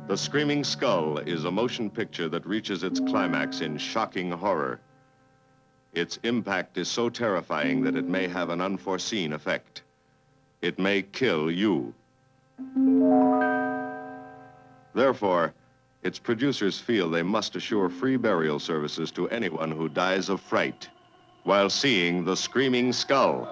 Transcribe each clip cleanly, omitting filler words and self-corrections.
The Screaming Skull is a motion picture that reaches its climax in shocking horror. Its impact is so terrifying that it may have an unforeseen effect. It may kill you. Therefore, its producers feel they must assure free burial services to anyone who dies of fright while seeing The Screaming Skull.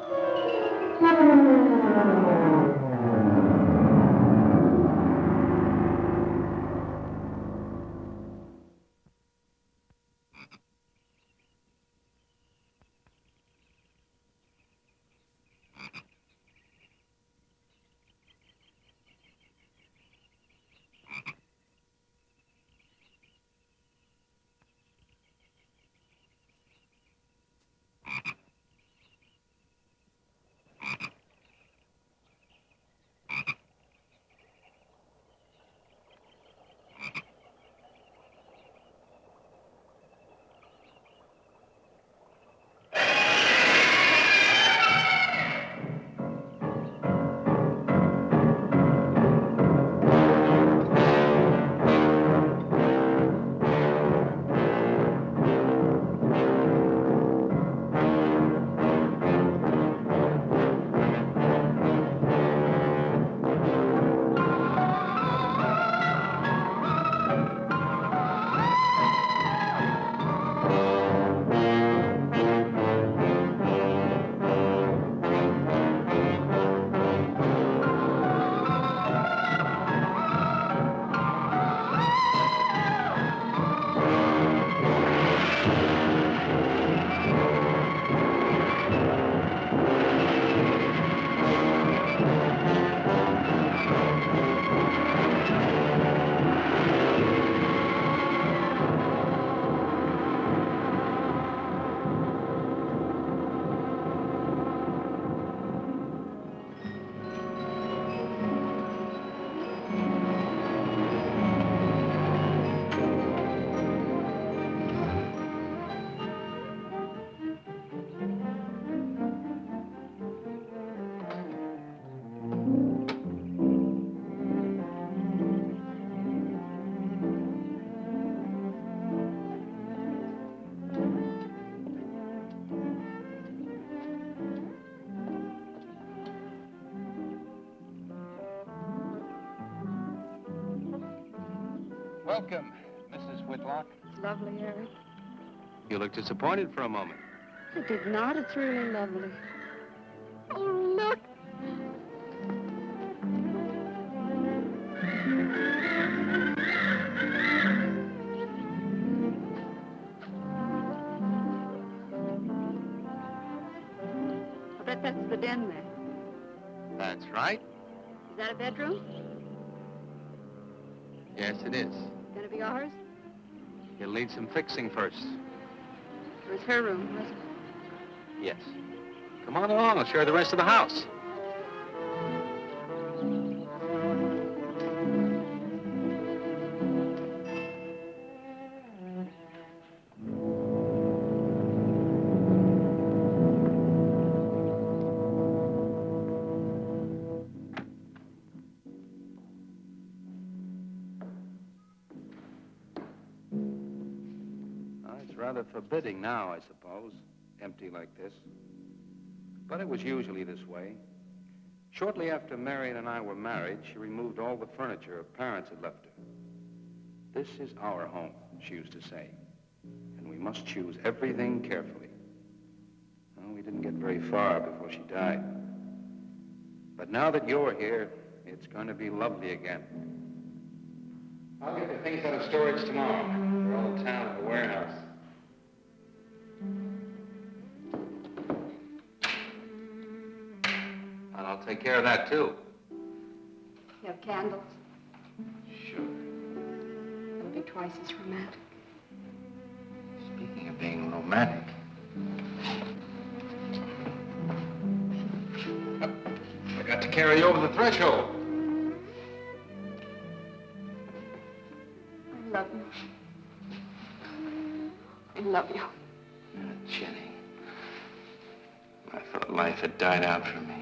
Welcome, Mrs. Whitlock. It's lovely, Eric. You look disappointed for a moment. I did not. It's really lovely. Oh, look! I bet that's the den there. That's right. Is that a bedroom? Yes, it is. Gonna be ours? You'll need some fixing first. It was her room, wasn't it? Yes. Come on along. I'll show you the rest of the house. It's rather forbidding now, I suppose, empty like this. But it was usually this way. Shortly after Marion and I were married, she removed all the furniture her parents had left her. This is our home, she used to say, and we must choose everything carefully. Well, we didn't get very far before she died. But now that you're here, it's going to be lovely again. I'll get the things out of storage tomorrow. They're all in town at the warehouse. And I'll take care of that, too. You have candles? Sure. It'll be twice as romantic. Speaking of being romantic. I got to carry you over the threshold. I love you. I love you. Jenny, I thought life had died out for me.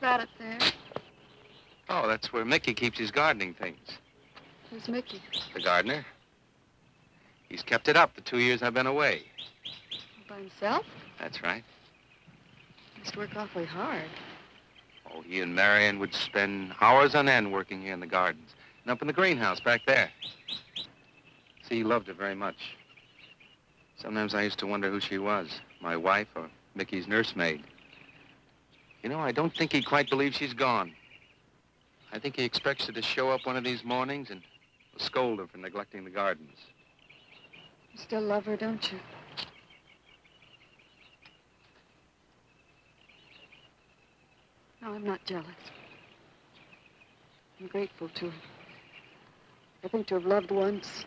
that up there? Oh, that's where Mickey keeps his gardening things. Who's Mickey? The gardener. He's kept it up the 2 years I've been away. By himself? That's right. Must work awfully hard. Oh, he and Marion would spend hours on end working here in the gardens and up in the greenhouse back there. See, he loved her very much. Sometimes I used to wonder who she was, my wife or Mickey's nursemaid. You know, I don't think he quite believes she's gone. I think he expects her to show up one of these mornings and scold her for neglecting the gardens. You still love her, don't you? No, I'm not jealous. I'm grateful to her. I think to have loved once,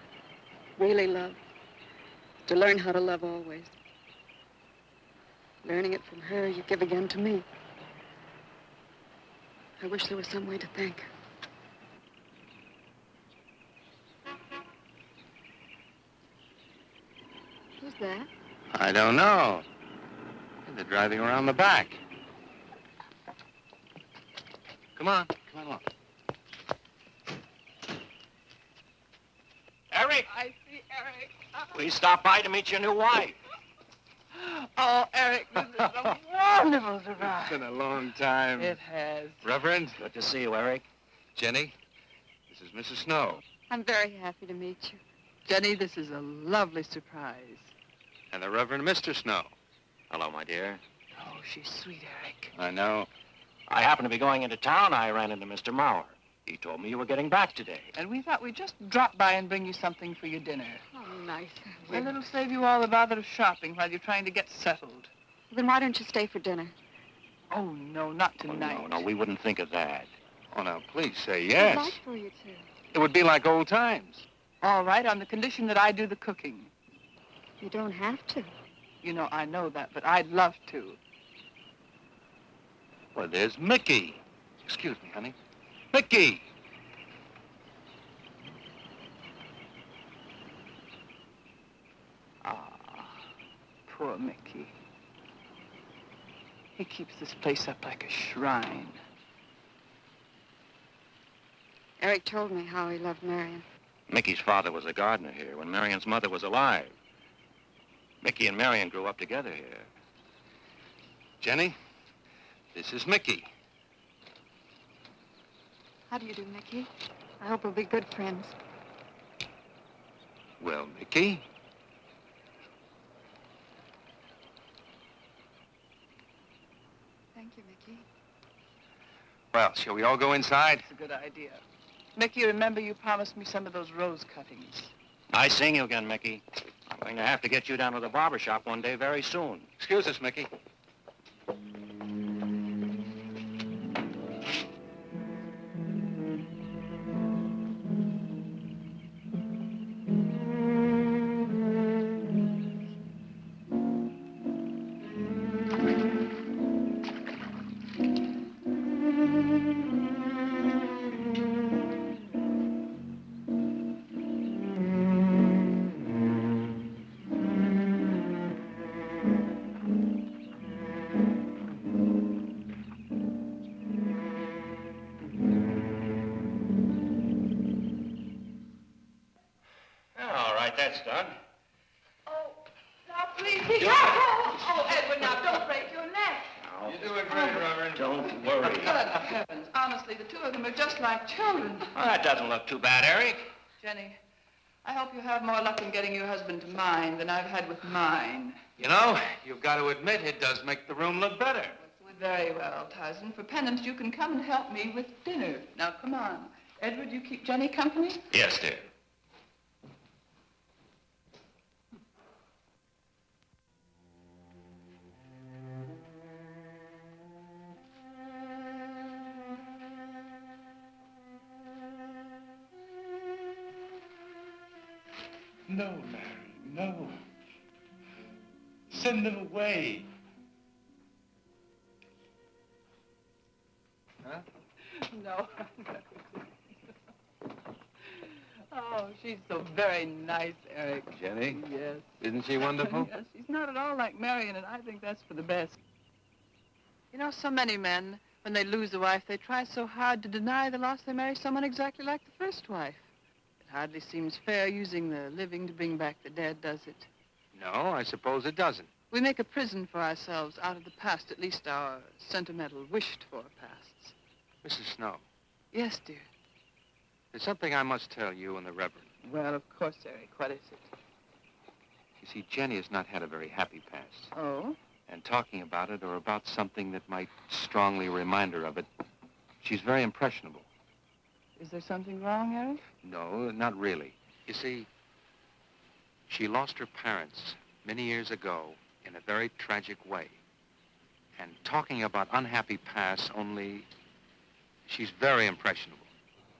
really loved, to learn how to love always. Learning it from her, you give again to me. I wish there was some way to thank her. Who's that? I don't know. They're driving around the back. Come on along. Eric, I see Eric. we stopped by to meet your new wife. Oh, Eric, this is a wonderful surprise. It's been a long time. It has. Reverend, Good to see you, Eric. Jenny, this is Mrs. Snow. I'm very happy to meet you. Jenny, this is a lovely surprise. And the Reverend Mr. Snow. Hello, my dear. Oh, she's sweet, Eric. I know. I happened to be going into town. I ran into Mr. Mauer. He told me you were getting back today. And we thought we'd just drop by and bring you something for your dinner. Oh, nice. And it'll save you all the bother of shopping while you're trying to get settled. Then why don't you stay for dinner? Oh, no, not Oh, tonight. no, we wouldn't think of that. Oh, now, please say I'd yes. like for you to. It would be like old times. All right, on the condition that I do the cooking. You don't have to. You know, I know that, but I'd love to. Well, there's Mickey. Excuse me, honey. Mickey! Ah, poor Mickey. He keeps this place up like a shrine. Eric told me how he loved Marion. Mickey's father was a gardener here when Marion's mother was alive. Mickey and Marion grew up together here. Jenny, this is Mickey. How do you do, Mickey? I hope we'll be good friends. Well, Mickey, Thank you, Mickey. well, shall we all go inside? It's a good idea. Mickey, remember you promised me some of those rose cuttings. Nice seeing you again, Mickey. I'm going to have to get you down to the barber shop one day very soon. Excuse us, Mickey. All right, that's done. Oh, now please be careful. Oh, Edward, now don't break your neck. Now, You're doing great, Reverend. don't worry. Good heavens. Honestly, the two of them are just like children. Well, that doesn't look too bad, Eric. Jenny, I hope you have more luck in getting your husband to mine than I've had with mine. You know, you've got to admit it does make the room look better. Very well, Tyson. For penance, you can come and help me with dinner. Now, come on. Edward, you keep Jenny company? Yes, dear. No, Mary, no. Send them away. Huh? No. Oh, she's so very nice, Eric. Jenny, Yes. isn't she wonderful? Yes, she's not at all like Marion, and I think that's for the best. You know, so many men, when When they lose a wife, they try so hard to deny the loss they marry someone exactly like the first wife. It hardly seems fair using the living to bring back the dead, does it? No, I suppose it doesn't. We make a prison for ourselves out of the past, at least our sentimental, wished-for pasts. Mrs. Snow, Yes, dear. there's something I must tell you and the Reverend. Well, of course, Eric. What is it? You see, Jenny has not had a very happy past. Oh? And talking about it or about something that might strongly remind her of it, she's very impressionable. Is there something wrong, Eric? No, not really. You see, she lost her parents many years ago in a very tragic way. And talking about unhappy past only, she's very impressionable.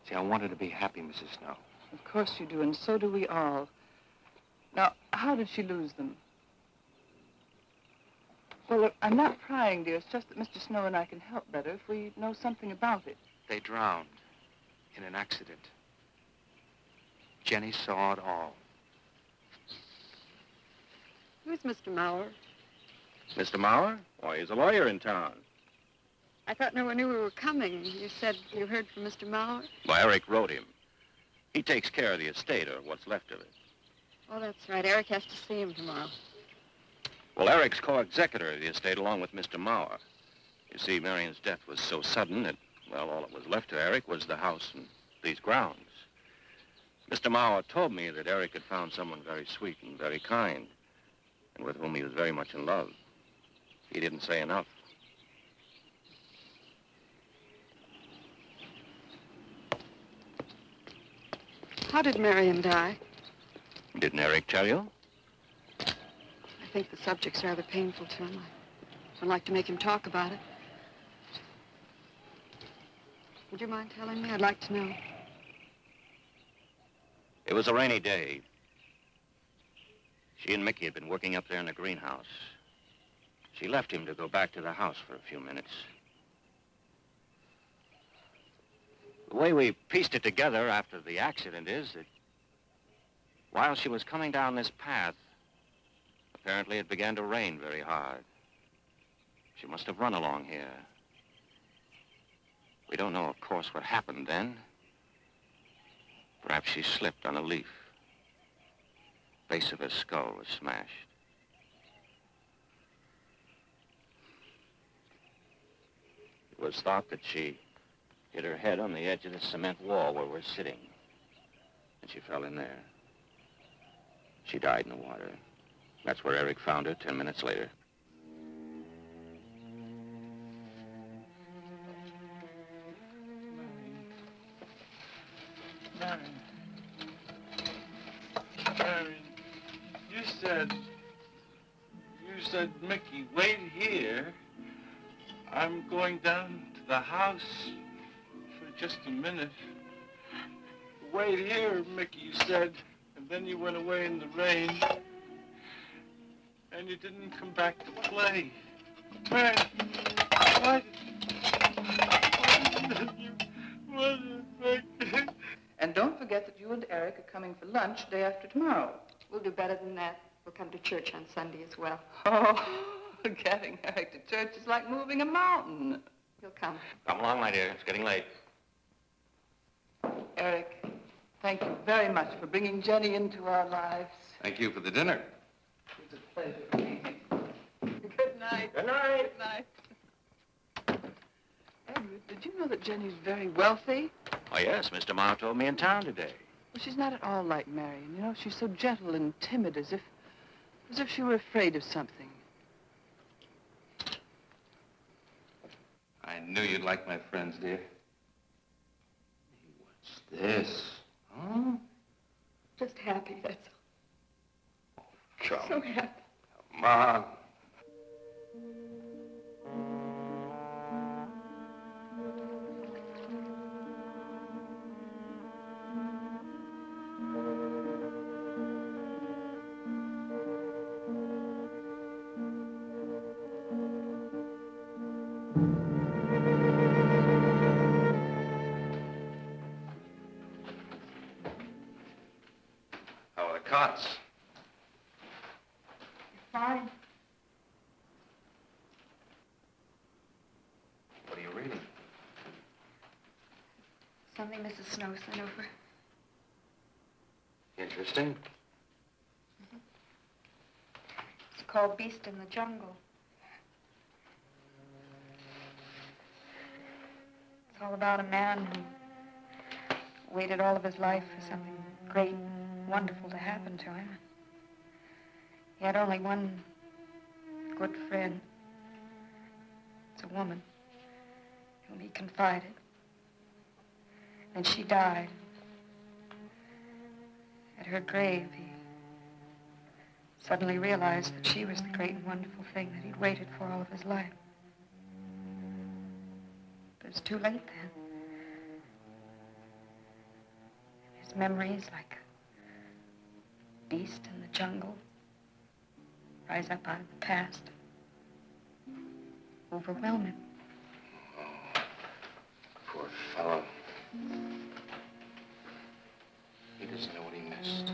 See, I want her to be happy, Mrs. Snow. Of course you do, and so do we all. Now, how did she lose them? Well, look, I'm not prying, dear. It's just that Mr. Snow and I can help better if we know something about it. They drowned in an accident. Jenny saw it all. Who's Mr. Mauer? Mr. Mauer? Why, he's a lawyer in town. I thought no one knew we were coming. You said you heard from Mr. Mauer? Well, Eric wrote him. He takes care of the estate, or what's left of it. Oh, that's right. Eric has to see him tomorrow. Well, Eric's co-executor of the estate along with Mr. Mauer. You see, Marion's death was so sudden that, well, all that was left to Eric was the house and these grounds. Mr. Mauer told me that Eric had found someone very sweet and very kind, and with whom he was very much in love. He didn't say enough. How did Marion die? Didn't Eric tell you? I think the subject's rather painful to him. I don't like to make him talk about it. Would you mind telling me? I'd like to know. It was a rainy day. She and Mickey had been working up there in the greenhouse. She left him to go back to the house for a few minutes. The way we pieced it together after the accident is that while she was coming down this path, apparently it began to rain very hard. She must have run along here. We don't know, of course, what happened then. Perhaps she slipped on a leaf. Base of her skull was smashed. It was thought that she hit her head on the edge of the cement wall where we're sitting. And she fell in there. She died in the water. That's where Eric found her 10 minutes later. Marion, you said, Mickey, wait here. I'm going down to the house for just a minute. Wait here, Mickey, you said, and then you went away in the rain, and you didn't come back to play. Man, why did you... And don't forget that you and Eric are coming for lunch day after tomorrow. We'll do better than that. We'll come to church on Sunday as well. Oh, getting Eric to church is like moving a mountain. He'll come. Come along, my dear. It's getting late. Eric, thank you very much for bringing Jenny into our lives. Thank you for the dinner. It was a pleasure. Good night. Good night. Good night. Edward, did you know that Jenny's very wealthy? Oh, yes. Mr. Mauer told me in town today. Well, she's not at all like Marion. You know, she's so gentle and timid, as if she were afraid of something. I knew you'd like my friends, dear. What's this? Huh? Just happy, that's all. Come So happy. on. How are the cots? Fine. Something Mrs. Snow sent over. Interesting. It's called Beast in the Jungle. It's all about a man who waited all of his life for something great, wonderful to happen to him. He had only one good friend. It's a woman whom he confided. And she died. At her grave, he suddenly realized that she was the great and wonderful thing that he'd waited for all of his life. But it was too late then. His memories, like a beast in the jungle, rise up out of the past, overwhelm him. Poor fellow. He doesn't know what he missed.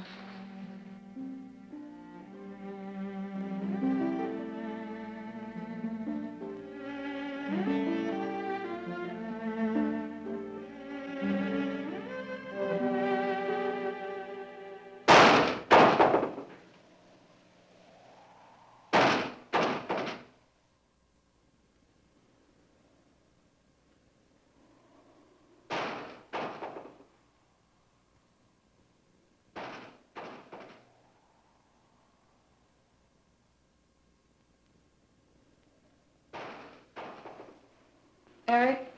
Eric?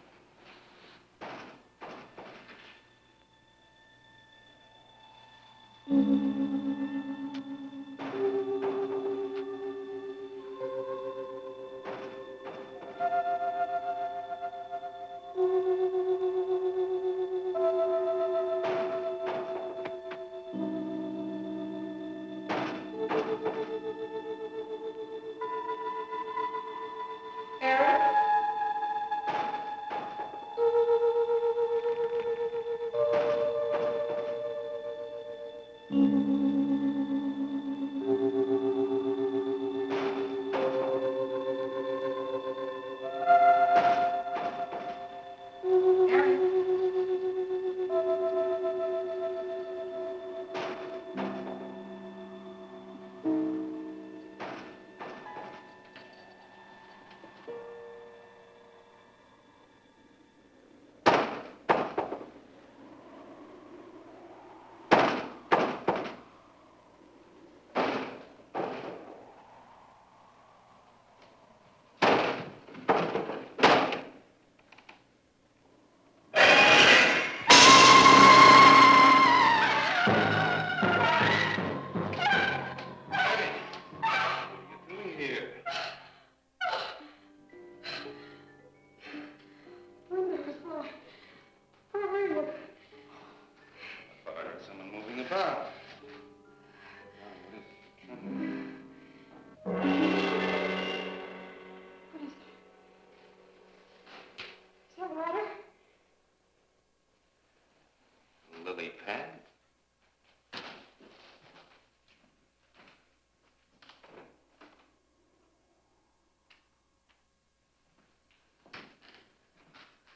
Lily pad?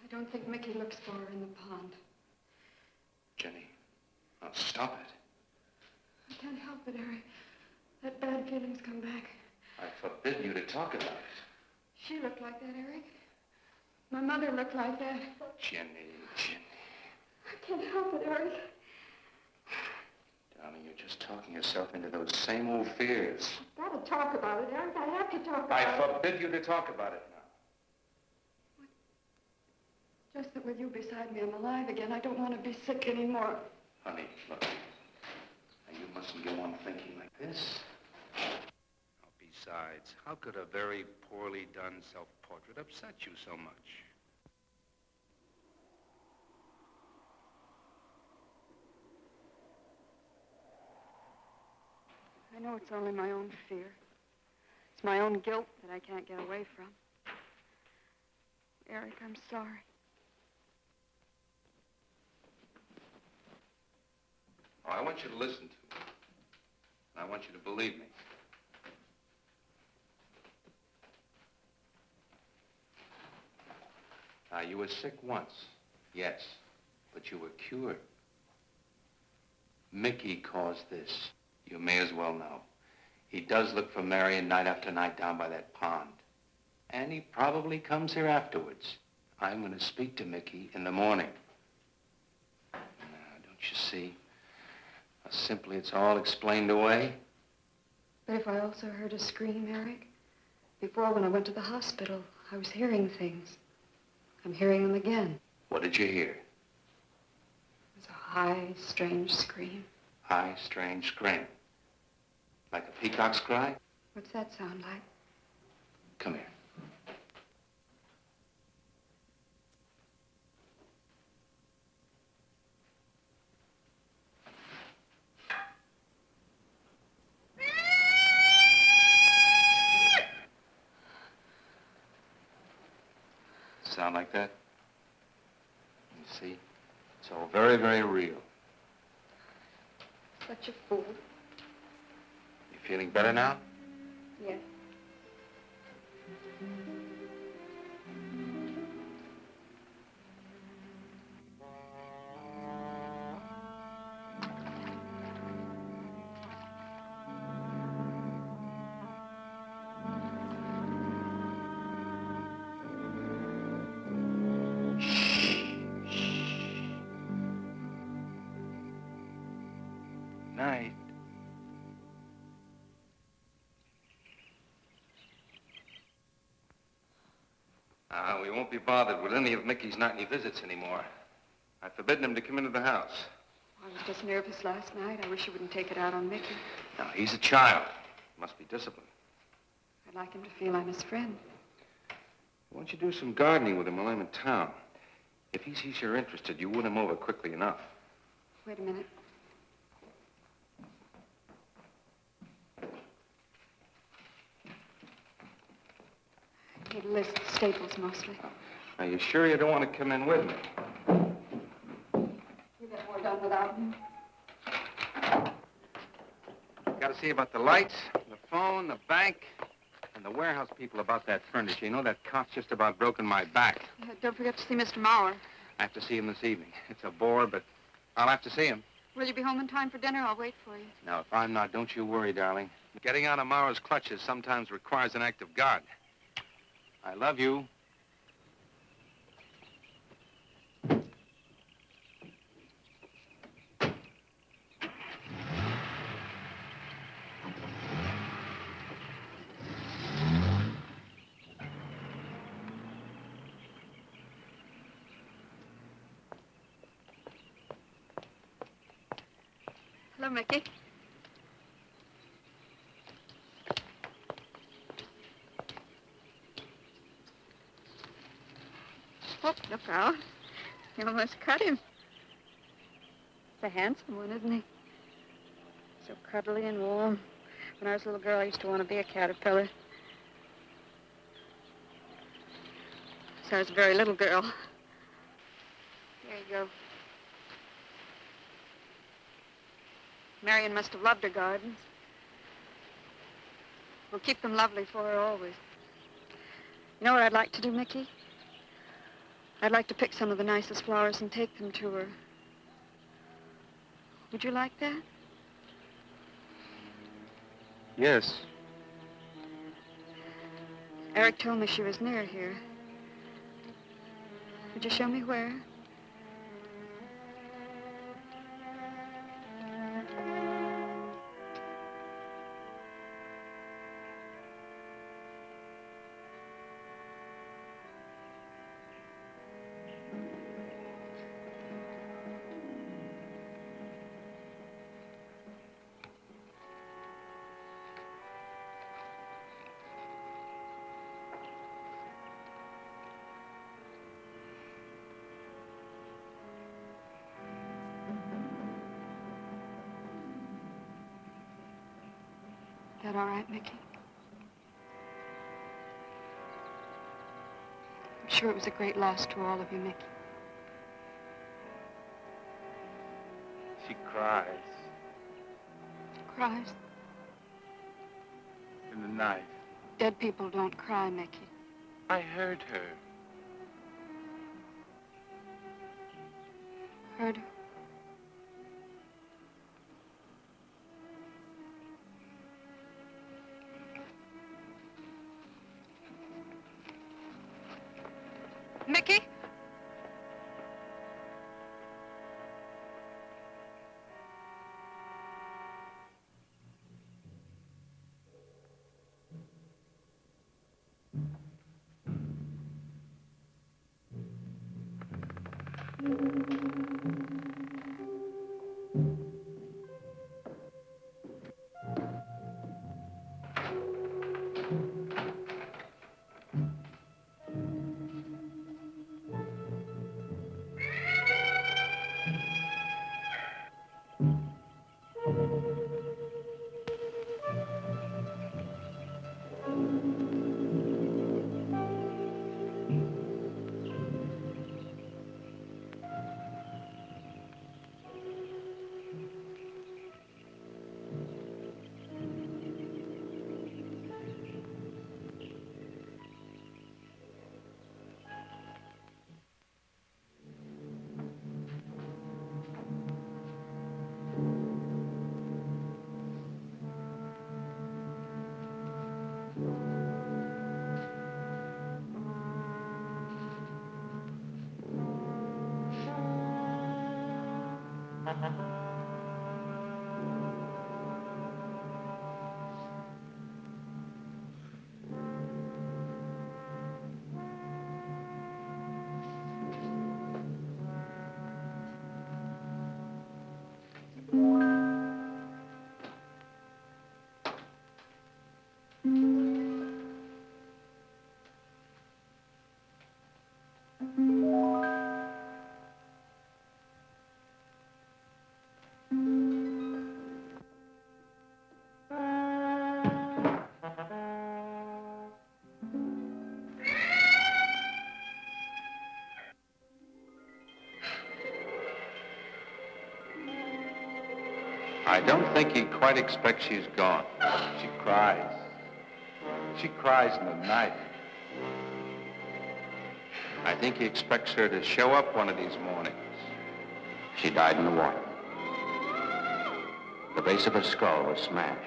I don't think Mickey looks for her in the pond. Jenny, now stop it. I can't help it, Eric. That bad feeling's come back. I forbid you to talk about it. She looked like that, Eric. My mother looked like that. Jenny. I can't help it, Eric. Darling, you're just talking yourself into those same old fears. I've got to talk about it, Eric. I have to talk about I it. forbid you to talk about it now. Just that with you beside me, I'm alive again. I don't want to be sick anymore. Honey, look. Now, you mustn't go on thinking like this. Besides, how could a very poorly done self-portrait upset you so much? I know it's only my own fear. It's my own guilt that I can't get away from. Eric, I'm sorry. Oh, I want you to listen to me. And I want you to believe me. Now, you were sick once, yes. But you were cured. Mickey caused this. You may as well know. He does look for Marion night after night down by that pond. And he probably comes here afterwards. I'm going to speak to Mickey in the morning. Now, don't you see? How simply it's all explained away. But if I also heard a scream, Eric, before when I went to the hospital, I was hearing things. I'm hearing them again. What did you hear? It was a high, strange scream. High, strange scream. Like a peacock's cry? What's that sound like? Come here. Sound like that? You see? It's all very, very real. Such a fool. You feeling better now? Yes. Night. We won't be bothered with any of Mickey's nightly visits anymore. I've forbidden him to come into the house. I was just nervous last night. I wish you wouldn't take it out on Mickey. No, he's a child. Must be disciplined. I'd like him to feel I'm his friend. Why don't you do some gardening with him while I'm in town? If he sees you're interested, you win him over quickly enough. Wait a minute. Need a list of staples mostly. Are you sure you don't want to come in with me? You get more done without me. Got to see about the lights, the phone, the bank, and the warehouse people about that furniture. You know, that cop's just about broken my back. Don't forget to see Mr. Maurer. I have to see him this evening. It's a bore, but I'll have to see him. Will you be home in time for dinner? I'll wait for you. Now, if I'm not, don't you worry, darling. Getting out of Maurer's clutches sometimes requires an act of God. I love you. Hello, Mickey. Oh, look out. You almost cut him. He's a handsome one, isn't he? So cuddly and warm. When I was a little girl, I used to want to be a caterpillar. So I was a very little girl. Here you go. Marion must have loved her gardens. We'll keep them lovely for her always. You know what I'd like to do, Mickey? I'd like to pick some of the nicest flowers and take them to her. Would you like that? Yes. Eric told me she was near here. Would you show me where? That all right, Mickey? I'm sure it was a great loss to all of you, Mickey. She cries Cries? in the night. Dead people don't cry, Mickey. I heard her. hurt her. Mickey? I don't think he quite expects she's gone. She cries. She cries in the night. I think he expects her to show up one of these mornings. She died in the water. The base of her skull was smashed.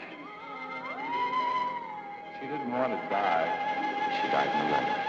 She didn't want to die. She died in the water.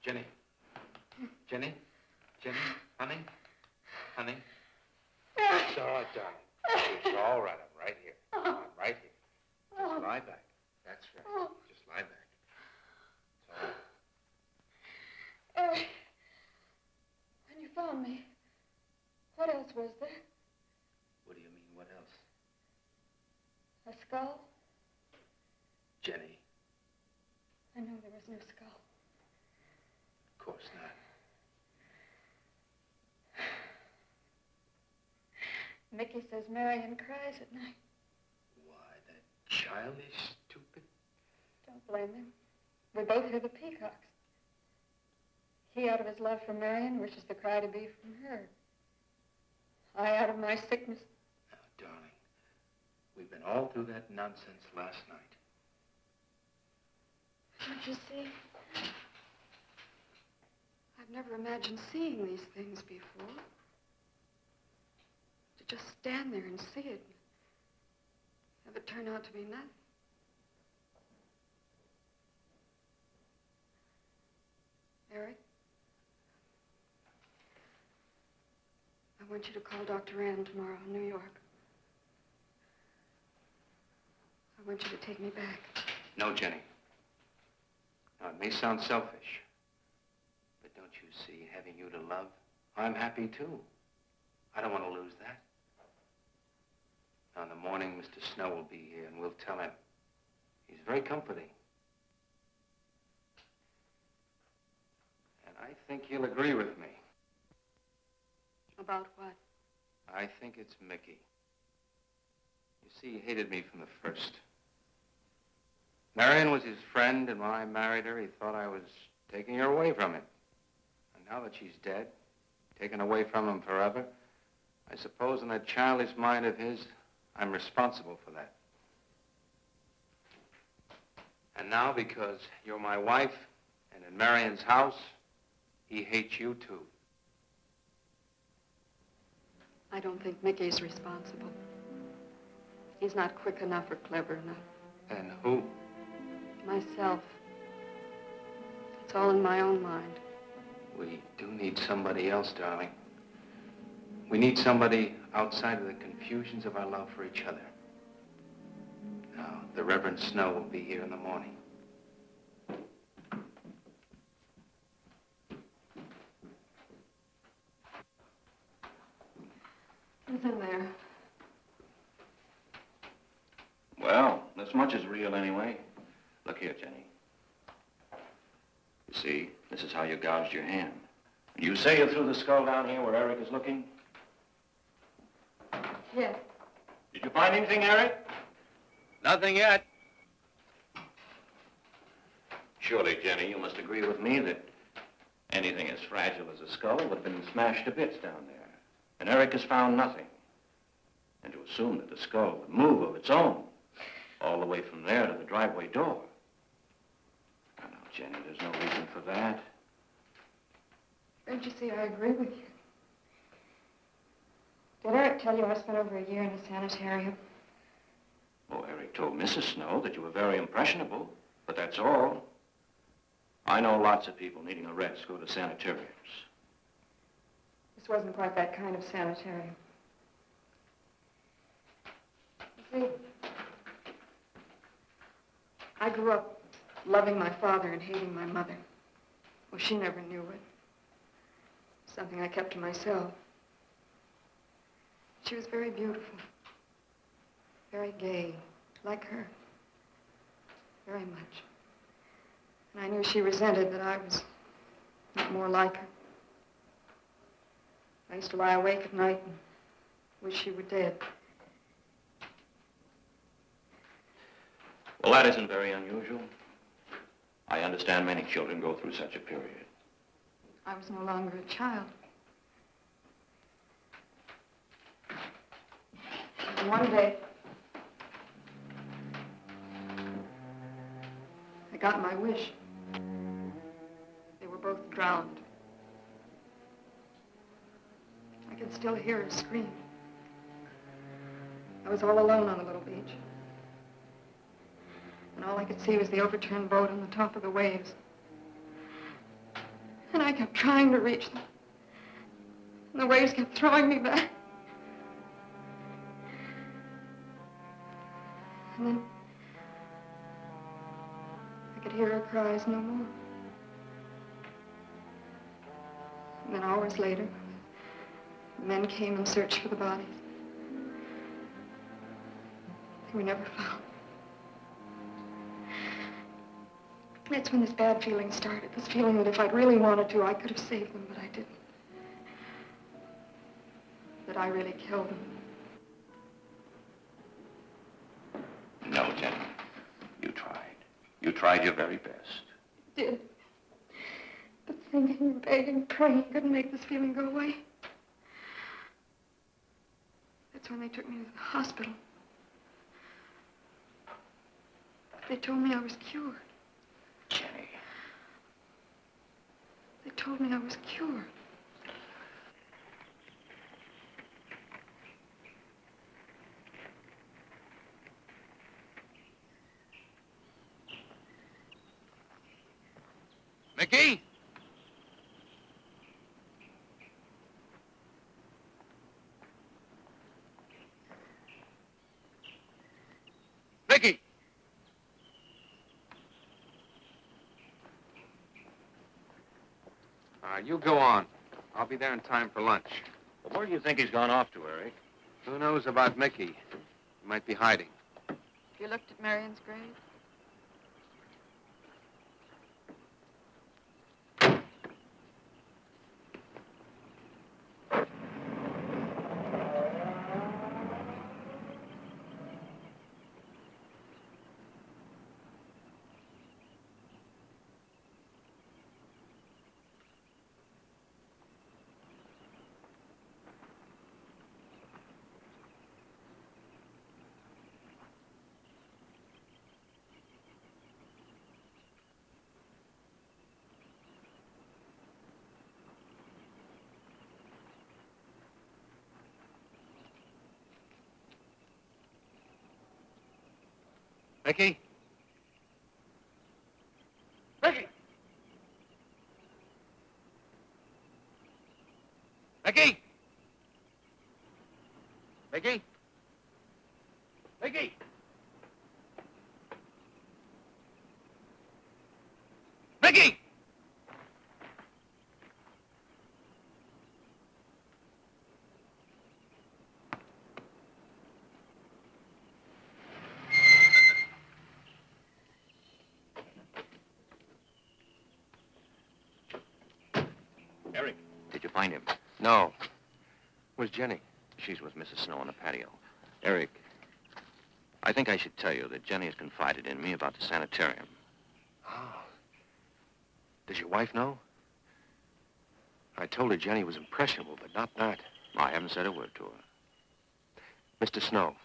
Jenny. Jenny? Jenny? Honey? Honey? It's all right, darling. It's all right. I'm right here. I'm right here. Just lie back. That's right. Just lie back. It's all right. Eric, when you found me, what else was there? What do you mean, what else? A skull? Jenny, I know there was no skull. of course not. Mickey says Marion cries at night. Why, that child is stupid. Don't blame him. We both hear the peacocks. He, out of his love for Marion, wishes the cry to be from her. I, out of my sickness. Now, darling, we've been all through that nonsense last night. Don't you see? I've never imagined seeing these things before. To just stand there and see it. Have it turn out to be nothing. Eric? I want you to call Dr. Ann tomorrow in New York. I want you to take me back. No, Jenny. Now, it may sound selfish, but don't you see, having you to love, I'm happy too. I don't want to lose that. Now, in the morning, Mr. Snow will be here, and we'll tell him. He's very comforting. And I think he'll agree with me. About what? I think it's Mickey. You see, he hated me from the first. Marion was his friend, and when I married her, he thought I was taking her away from him. And now that she's dead, taken away from him forever, I suppose in that childish mind of his, I'm responsible for that. And now, because you're my wife, and in Marion's house, he hates you too. I don't think Mickey's responsible. He's not quick enough or clever enough. And who? Myself. It's all in my own mind. We do need somebody else, darling. We need somebody outside of the confusions of our love for each other. Now, the Reverend Snow will be here in the morning. Who's in there? Well, this much is real anyway. Look here, Jenny. You see, this is how you gouged your hand. You say you threw the skull down here where Eric is looking? Yes. Did you find anything, Eric? Nothing yet. Surely, Jenny, you must agree with me that anything as fragile as a skull would have been smashed to bits down there. And Eric has found nothing. And to assume that the skull would move of its own, all the way from there to the driveway door. Now, Jenny, there's no reason for that. Don't you see, I agree with you. Did Eric tell you I spent over a year in a sanitarium? Oh, Eric told Mrs. Snow that you were very impressionable, but that's all. I know lots of people needing a rest go to sanitariums. This wasn't quite that kind of sanitarium. You see, I grew up loving my father and hating my mother. Well, she never knew it. Something I kept to myself. She was very beautiful. Very gay, like her. Very much. And I knew she resented that I was not more like her. I used to lie awake at night and wish she were dead. Well, that isn't very unusual. I understand many children go through such a period. I was no longer a child. And one day, I got my wish. They were both drowned. I can still hear her scream. I was all alone on the little beach. And all I could see was the overturned boat on the top of the waves. And I kept trying to reach them. And the waves kept throwing me back. And then I could hear her cries no more. And then hours later, the men came and searched for the bodies. They were never found. That's when this bad feeling started. This feeling that if I'd really wanted to, I could have saved them, but I didn't. That I really killed them. No, Jenny. You tried. You tried your very best. I did. But thinking and begging and praying couldn't make this feeling go away. That's when they took me to the hospital. They told me I was cured. Jenny. They told me I was cured. Mickey? Mickey! You go on. I'll be there in time for lunch. Well, where do you think he's gone off to, Eric? Who knows about Mickey? He might be hiding. You looked at Marion's grave? Mickey? Mickey! Mickey! Mickey? Mickey! Mickey! Eric, did you find him? No. Where's Jenny? She's with Mrs. Snow on the patio. Eric, I think I should tell you that Jenny has confided in me about the sanitarium. Oh. Does your wife know? I told her Jenny was impressionable, but not that. I haven't said a word to her. Mr. Snow,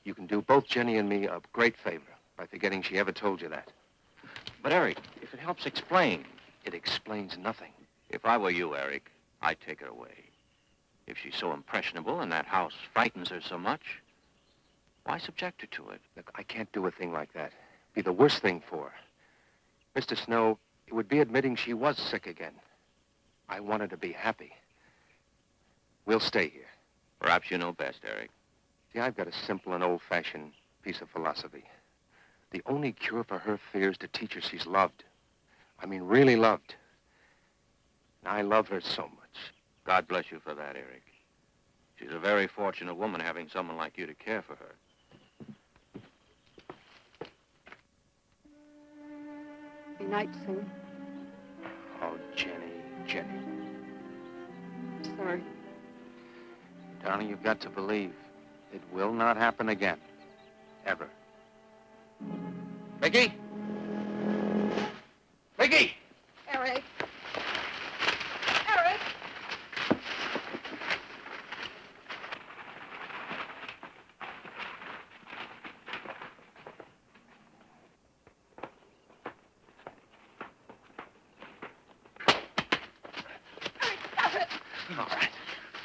you can do both Jenny and me a great favor by forgetting she ever told you that. But, Eric, if it helps explain. It explains nothing. If I were you, Eric, I'd take her away. If she's so impressionable and that house frightens her so much, why subject her to it? Look, I can't do a thing like that. It'd be the worst thing for her. Mr. Snow, it would be admitting she was sick again. I want her to be happy. We'll stay here. Perhaps you know best, Eric. See, I've got a simple and old-fashioned piece of philosophy. The only cure for her fear is to teach her she's loved. I mean, really loved. And I love her so much. God bless you for that, Eric. She's a very fortunate woman having someone like you to care for her. Be night soon. Oh, Jenny, Jenny. Sorry. Darling, you've got to believe it will not happen again. Ever. Mickey? Mickey! Eric. Eric! Eric, stop it! All right.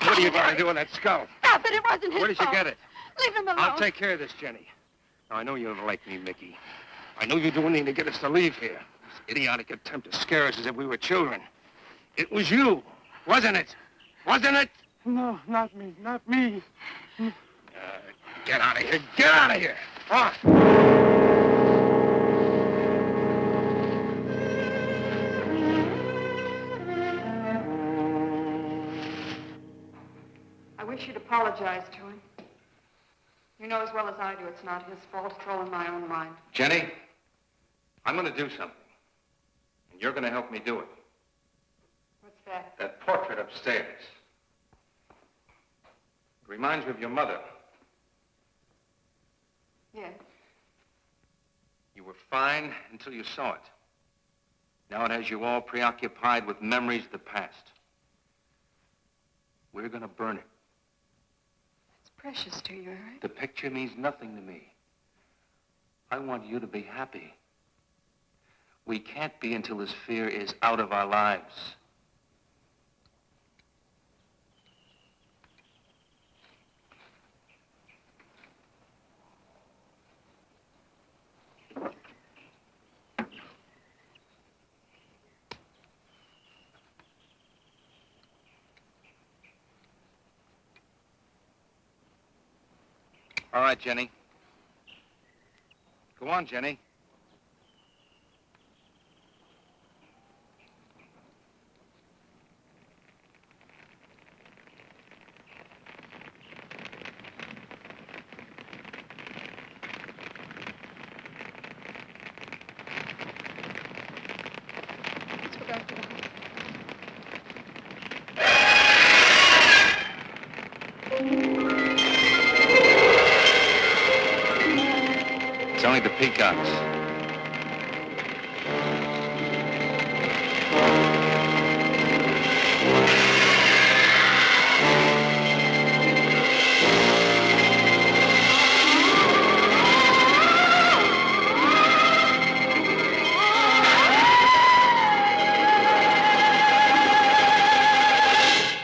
What are you going to do with that skull? Stop it! It wasn't his Where did you fault. get it? Leave him alone. I'll take care of this, Jenny. Now, I know you don't like me, Mickey. I know you're doing anything to get us to leave here. This idiotic attempt to scare us as if we were children. It was you, wasn't it? Wasn't it? No, not me, not me. Get out of here. Get out of here. On. I wish you'd apologize to him. You know as well as I do it's not his fault. It's all in my own mind. Jenny, I'm going to do something. And you're going to help me do it. What's that? That portrait upstairs. It reminds me of your mother. Yes. You were fine until you saw it. Now it has you all preoccupied with memories of the past. We're going to burn it. It's precious to you, Eric. The picture means nothing to me. I want you to be happy. We can't be until this fear is out of our lives. All right, Jenny. Go on, Jenny. Let's go back to the house. It's only the peacocks.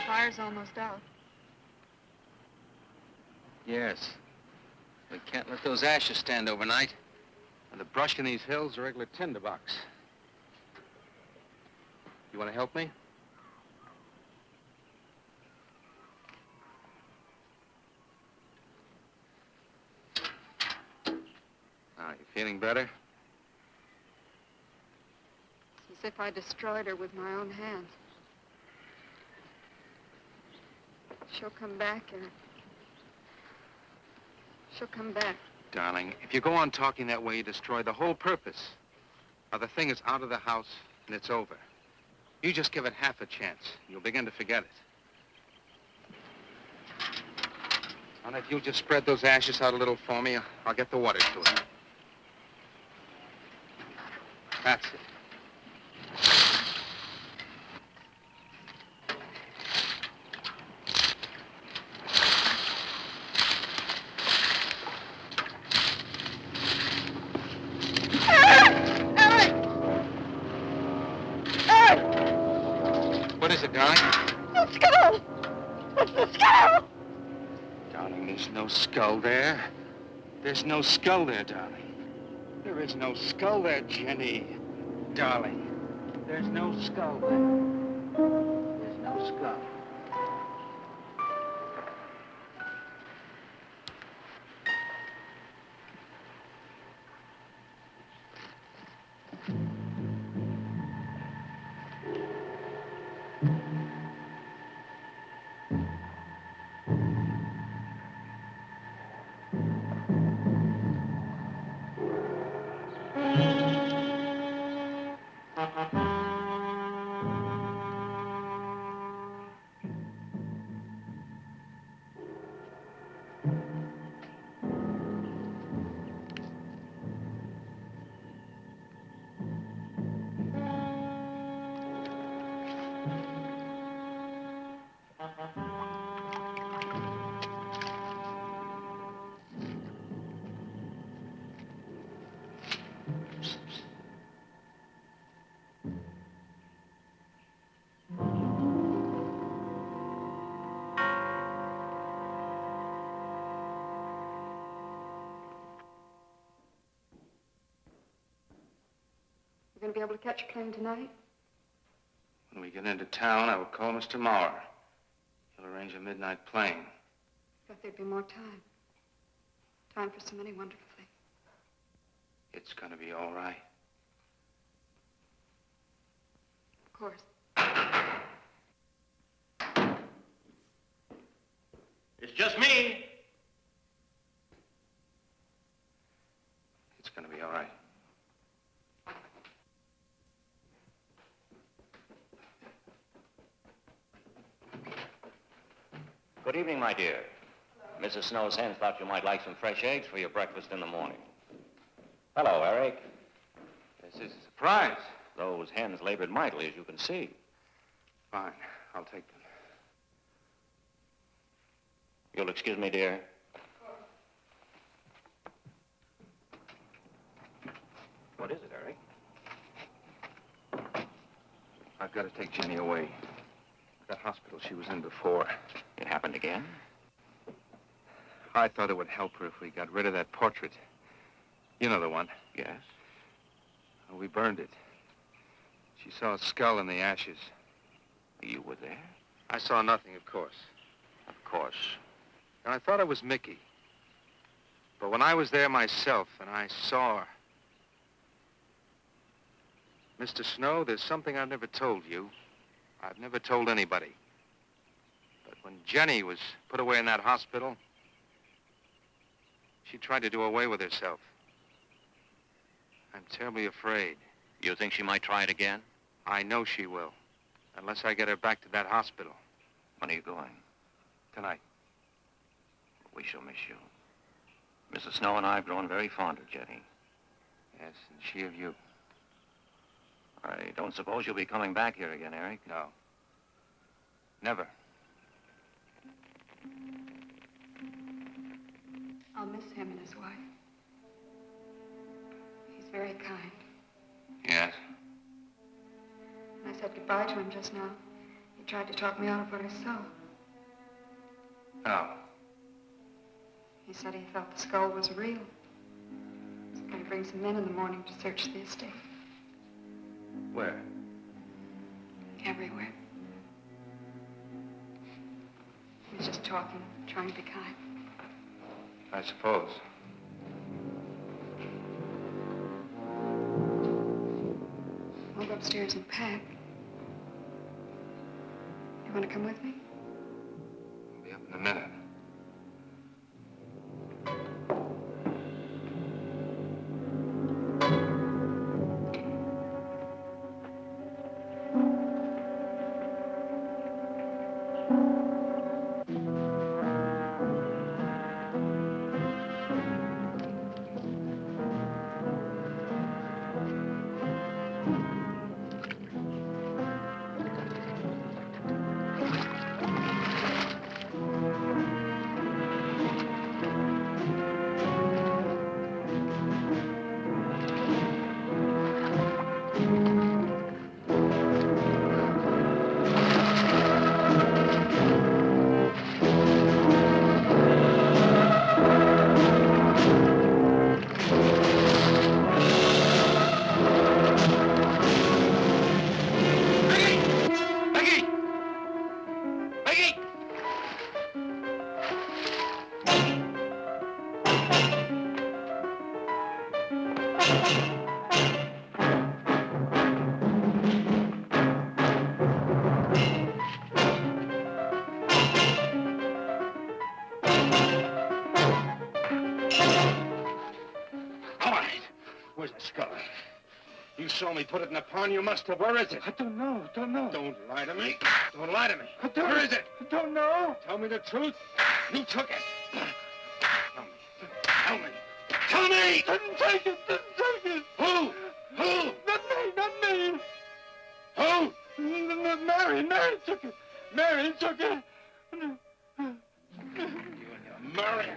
Fire's almost out. Yes. We can't let those ashes stand overnight. And the brush in these hills are regular tinderbox. You want to help me? Now, you feeling better? It's as if I destroyed her with my own hands. She'll come back, Eric. She'll come back. Darling, if you go on talking that way, you destroy the whole purpose. Now, the thing is out of the house, and it's over. You just give it half a chance, and you'll begin to forget it. Now, if you'll just spread those ashes out a little for me, I'll get the water to it. That's it. What is it, darling? The skull! It's the skull! Darling, there's no skull there. There's no skull there, darling. There is no skull there, Jenny. Darling, there's no skull there. There's no skull. We're going to be able to catch a plane tonight? When we get into town, I will call Mr. Maurer. He'll arrange a midnight plane. But there'd be more time. Time for so many wonderful things. It's gonna be all right. Of course. It's just me. It's gonna be all right. Good evening, my dear. Mrs. Snow's hens thought you might like some fresh eggs for your breakfast in the morning. Hello, Eric. This is a surprise. Those hens labored mightily, as you can see. Fine, I'll take them. You'll excuse me, dear. What is it, Eric? I've got to take Jenny away. That hospital she was in before. It happened again? I thought it would help her if we got rid of that portrait. You know the one. Yes. Well, we burned it. She saw a skull in the ashes. You were there? I saw nothing, of course. Of course. And I thought it was Mickey. But when I was there myself and I saw her... Mr. Snow, there's something I've never told you. I've never told anybody. But when Jenny was put away in that hospital, she tried to do away with herself. I'm terribly afraid. You think she might try it again? I know she will, unless I get her back to that hospital. When are you going? Tonight. We shall miss you. Mrs. Snow and I have grown very fond of Jenny. Yes, and she of you. I don't suppose you'll be coming back here again, Eric? No. Never. I'll miss him and his wife. He's very kind. Yes? When I said goodbye to him just now, he tried to talk me out of what I saw. Oh. He said he thought the skull was real. He's going to bring some men in the morning to search the estate. Where? Everywhere. He was just talking, trying to be kind. I suppose. I'll go upstairs and pack. You want to come with me? I'll be up in a minute. You saw me put it in the pond. You must have. Where is it? I don't know. Don't lie to me. Don't lie to me. Where is it? I don't know. Tell me the truth. You took it. Tell me. Tell me! Didn't take it. Who? Not me. Who? Mary took it. Mary took it. You and your Murray.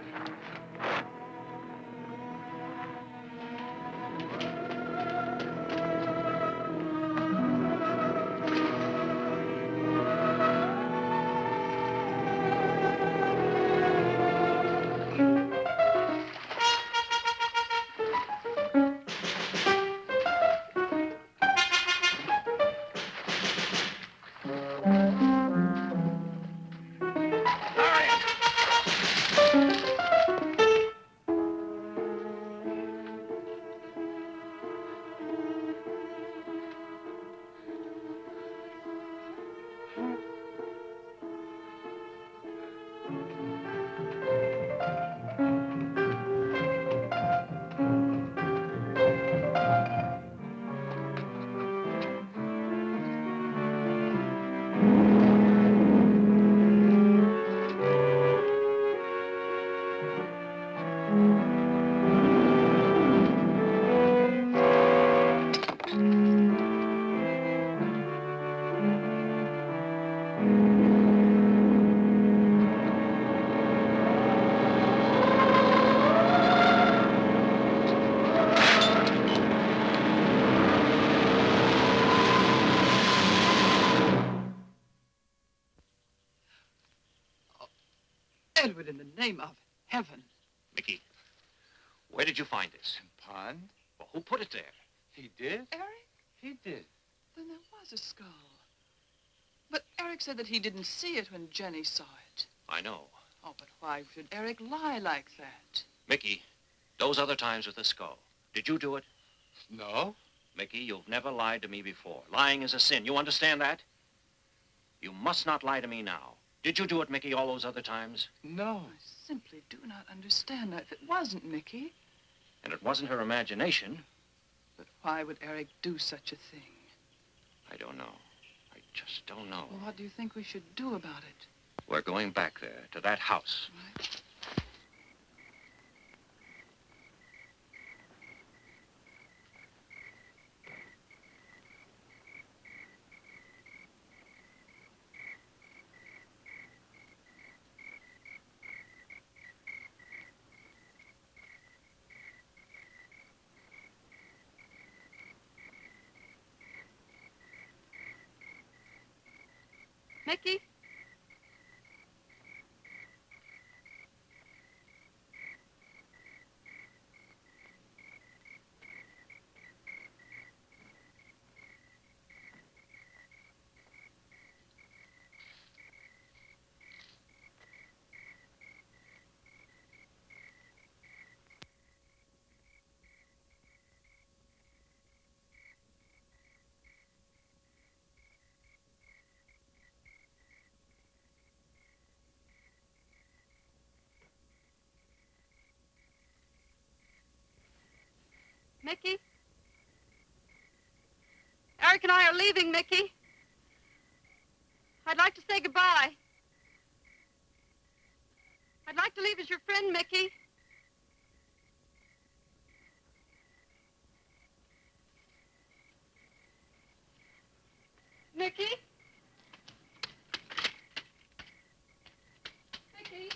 Edward, in the name of heaven. Mickey, where did you find this? Pond? Well, who put it there? He did? Eric? He did. Then there was a skull. But Eric said that he didn't see it when Jenny saw it. I know. Oh, but why should Eric lie like that? Mickey, those other times with the skull, did you do it? No. Mickey, you've never lied to me before. Lying is a sin. You understand that? You must not lie to me now. Did you do it, Mickey, all those other times? No. I simply do not understand that. If it wasn't Mickey, And it wasn't her imagination. but why would Eric do such a thing? I don't know. I just don't know. Well, what do you think we should do about it? We're going back there, to that house. Right? Mickey? Mickey? Eric and I are leaving, Mickey. I'd like to say goodbye. I'd like to leave as your friend, Mickey. Mickey? Mickey?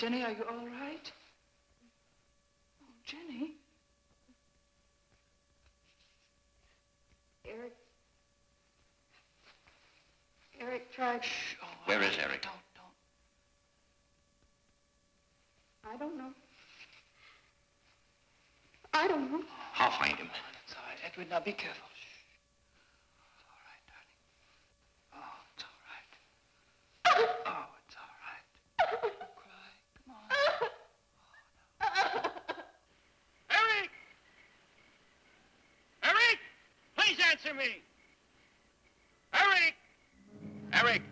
Jenny, are you all right? Oh, Jenny. Eric tried. Shh. Oh, Where is Eric? Don't. I don't know. I don't know. I'll find him. It's all right, Edward. Now be careful. Shh. It's all right, darling. Oh, it's all right. Oh, it's all right. Don't cry. Come on. Eric! Eric! Please answer me! Eric! Eric!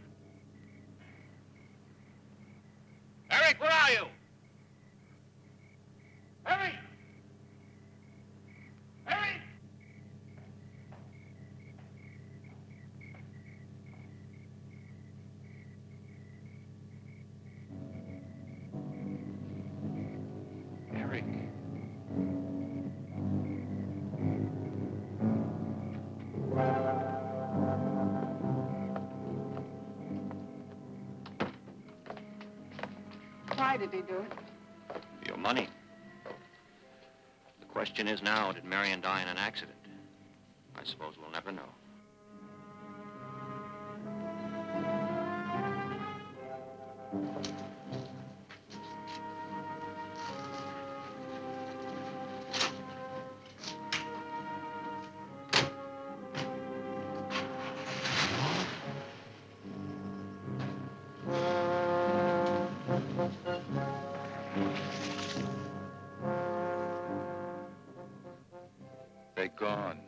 Eric, where are you? Eric! Eric! Eric. Why did he do it? Your money. The question is now, did Marion die in an accident? I suppose we'll never know. They're gone.